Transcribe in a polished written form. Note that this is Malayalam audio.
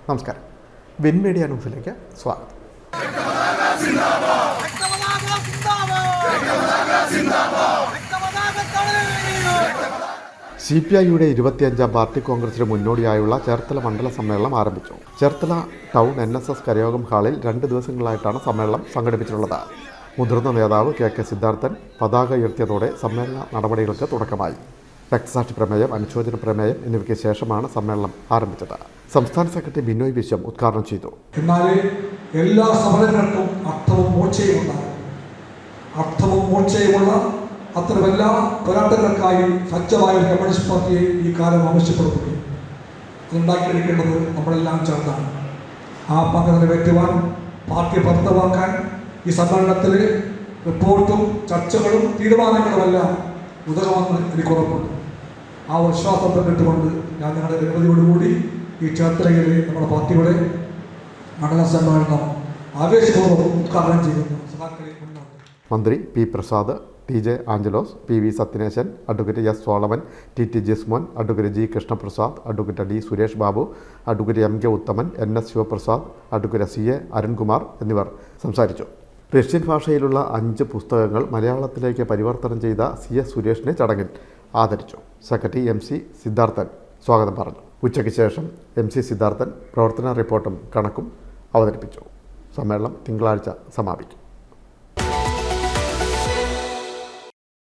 നമസ്കാരം. വിൻ മീഡിയ ന്യൂസിലേക്ക് സ്വാഗതം. CPIയുടെ 25ാം പാർട്ടി കോൺഗ്രസിന് മുന്നോടിയായുള്ള ചേർത്തല മണ്ഡല സമ്മേളനം ആരംഭിച്ചു. ചേർത്തല ടൗൺ NSS കരയോഗം ഹാളിൽ 2 ദിവസങ്ങളായിട്ടാണ് സമ്മേളനം സംഘടിപ്പിച്ചിട്ടുള്ളത്. മുതിർന്ന നേതാവ് KK സിദ്ധാർത്ഥൻ പതാക ഉയർത്തിയതോടെ സമ്മേളന നടപടികൾക്ക് തുടക്കമായി. രക്തസാക്ഷി പ്രമേയം, അനുശോചന പ്രമേയം എന്നിവയ്ക്ക് ശേഷമാണ് സമ്മേളനം ആരംഭിച്ചത്. സംസ്ഥാന സെക്രട്ടറി ബിനോയ് വിശ്വം ഉദ്ഘാടനം ചെയ്തു. എന്നാൽ എല്ലാ സമരങ്ങൾക്കും അർത്ഥവും മോക്ഷയുമുള്ള അത്തരമെല്ലാ പോരാട്ടങ്ങൾക്കായി സജ്ജമായ കമ്മ്യൂണിസ്റ്റ് പാർട്ടിയെ ഈ കാലം ആവശ്യപ്പെടുന്നു. അതുണ്ടാക്കിയെടുക്കേണ്ടത് നമ്മളെല്ലാം ചേർന്നാണ്. ആ പങ്ക് നിറവേറ്റുവാൻ, പാർട്ടിയെ ഭദ്രമാക്കാൻ ഈ സമ്മേളനത്തിൽ റിപ്പോർട്ടും ചർച്ചകളും തീരുമാനങ്ങളുമെല്ലാം ഉതകുമെന്ന് എനിക്ക് ഉറപ്പുണ്ട്. ആ വിശ്വാസം പങ്കിട്ടുകൊണ്ട് ഞാൻ നിങ്ങളുടെ അനുമതിയോടുകൂടി ഈ ചേർത്തലയിലെ നമ്മുടെ പാർട്ടിയുടെ മണ്ഡല സമ്മേളനം ആവേശപൂർവ്വം ഉദ്ഘാടനം ചെയ്യുന്നു. മന്ത്രി P. Prasad, TJ Angelos, PV Sathyaneshan, advocate S. Solomon, TT Jismon, advocate G. Krishnaprasad, advocate D. Suresh Babu, advocate MK Uthaman, NS Sivaprasad, advocate CA Arunkumar എന്നിവർ സംസാരിച്ചു. റഷ്യൻ ഭാഷയിലുള്ള 5 പുസ്തകങ്ങൾ മലയാളത്തിലേക്ക് പരിവർത്തനം ചെയ്ത CS സുരേഷിനെ ചടങ്ങിൽ ആദരിച്ചു. സെക്രട്ടറി MC സിദ്ധാർത്ഥൻ സ്വാഗതം പറഞ്ഞു. ഉച്ചയ്ക്ക് ശേഷം MC സിദ്ധാർത്ഥൻ പ്രവർത്തന റിപ്പോർട്ടും കണക്കും അവതരിപ്പിച്ചു. സമ്മേളനം തിങ്കളാഴ്ച സമാപിക്കും.